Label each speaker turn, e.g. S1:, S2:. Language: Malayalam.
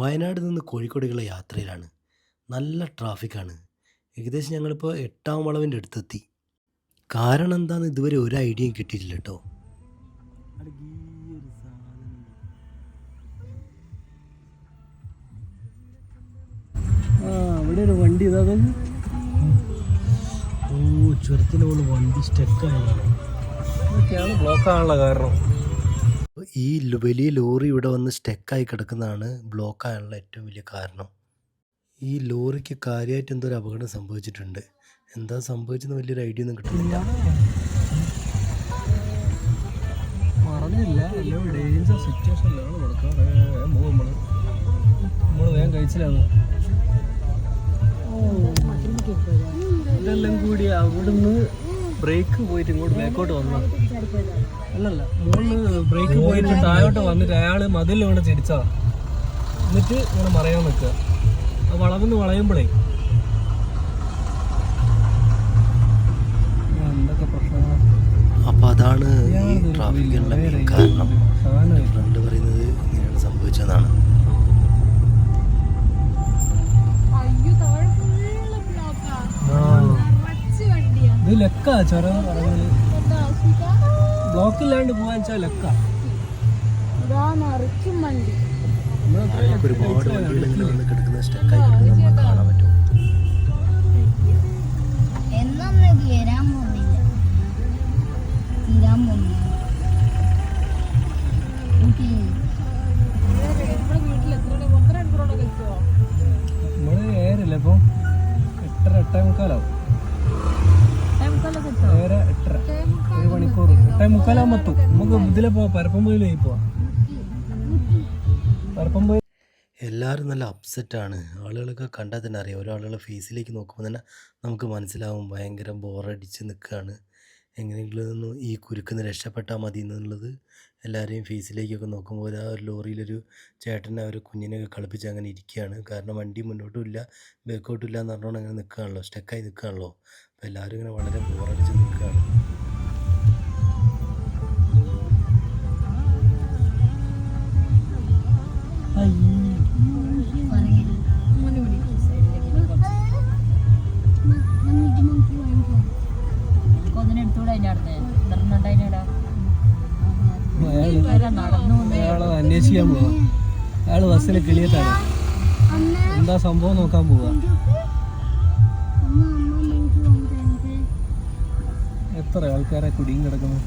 S1: വയനാട് നിന്ന് കോഴിക്കോടേക്കുള്ള യാത്രയിലാണ്. നല്ല ട്രാഫിക്കാണ്. ഏകദേശം ഞങ്ങളിപ്പോൾ 8-ാം വളവിൻ്റെ അടുത്തെത്തി. കാരണം എന്താന്ന് ഇതുവരെ ഒരു ഐഡിയയും കിട്ടിയിട്ടില്ല ട്ടോ.
S2: അവിടെ ഒരു വണ്ടി ചുരത്തിൻ്റെ പോലെ വണ്ടി സ്റ്റക്കാണ് ബ്ലോക്ക് ആകാനുള്ള കാരണം.
S1: ഈ വലിയ ലോറി ഇവിടെ വന്ന് സ്റ്റക്കായി കിടക്കുന്നതാണ് ബ്ലോക്ക് ആകാനുള്ള ഏറ്റവും വലിയ കാരണം. ഈ ലോറിക്ക് കാര്യമായിട്ട് എന്തോ ഒരു അപകടം സംഭവിച്ചിട്ടുണ്ട്. എന്താ സംഭവിച്ചെന്ന് വലിയൊരു ഐഡിയ ഒന്നും കിട്ടുന്നില്ല.
S2: പറഞ്ഞില്ല, എല്ലാം ഡേഞ്ചർ സിറ്റുവേഷനിലാണ് നമ്മൾ വേഗം കഴിച്ചിലാണ്. ഇതെല്ലാം കൂടി അവിടുന്ന് ബ്രേക്ക് പോയിട്ട് ഇങ്ങോട്ട് ബാക്കോട്ട് വന്നു. അല്ലല്ല, മുകളിൽ ബ്രേക്ക് പോയിട്ട് താഴോട്ട് വന്നിട്ട് അയാൾ മതിൽ വീണ് ചിരിച്ചതാ. എന്നിട്ട് ഇങ്ങനെ മറയാൻ നിൽക്കുക. ആ വളവെന്ന് വളയുമ്പോഴേ എന്തൊക്കെ പ്രശ്നമാണ്.
S1: അപ്പോൾ അതാണ് ഈ ട്രാഫിക്കിനുള്ള മെയിൻ കാരണം. ഫ്രണ്ട് പറയുന്നത് ഇങ്ങനെയാണ് സംഭവിച്ചതാണ്. ഇത് ലക്കാ ചൊരം പറയുന്നത്. ബ്ലോക്കില്ലാണ്ട് പോകാൻ വെച്ചാൽ ലക്ക. ഒരുപാട് വണ്ടികൾ ഇങ്ങനെ വന്ന് കിടക്കുന്ന സ്റ്റക്കായി കിടക്കുന്നത് നമുക്ക് കാണാൻ പറ്റും.
S2: നമ്മള് ഏറില്ല ഇപ്പൊ 8:30-8:45 ഒരു മണിക്കൂർ 8:45 എത്തും. നമുക്ക് ഇതിലെ പോവാം, പരപ്പമ്പൊയിലായി പോവാം. പരപ്പമ്പൊയിൽ
S1: എല്ലാവരും നല്ല അപ്സെറ്റാണ്. ആളുകളൊക്കെ കണ്ടാൽ തന്നെ അറിയാം. ഓരോ ആളുകളെ ഫേസിലേക്ക് നോക്കുമ്പോൾ തന്നെ നമുക്ക് മനസ്സിലാവും ഭയങ്കര ബോറടിച്ച് നിൽക്കുകയാണ്. എങ്ങനെയെങ്കിലും ഒന്നും ഈ കുരുക്കിന്ന് രക്ഷപ്പെട്ടാൽ മതി എന്നുള്ളത് എല്ലാവരെയും ഫേസിലേക്കൊക്കെ നോക്കുമ്പോൾ ആ ഒരു ലോറിയിലൊരു ചേട്ടനെ ഒരു കുഞ്ഞിനെയൊക്കെ കളിപ്പിച്ച് അങ്ങനെ ഇരിക്കുകയാണ്. കാരണം വണ്ടി മുന്നോട്ടും ഇല്ല ബാക്കോട്ടും ഇല്ല എന്ന് പറഞ്ഞുകൊണ്ട് അങ്ങനെ നിൽക്കുകയാണല്ലോ, സ്റ്റക്കായി നിൽക്കുകയാണല്ലോ. അപ്പോൾ എല്ലാവരും ഇങ്ങനെ വളരെ ബോറടിച്ച് നിൽക്കുകയാണ്.
S2: അയാളെ അന്വേഷിക്കാൻ പോവാ. അയാൾ ബസ്സിൽ കിളിയത്താണ്. എന്താ സംഭവം നോക്കാൻ പോവാ. എത്ര ആൾക്കാരെ കുടുങ്ങി കിടക്കുന്നു.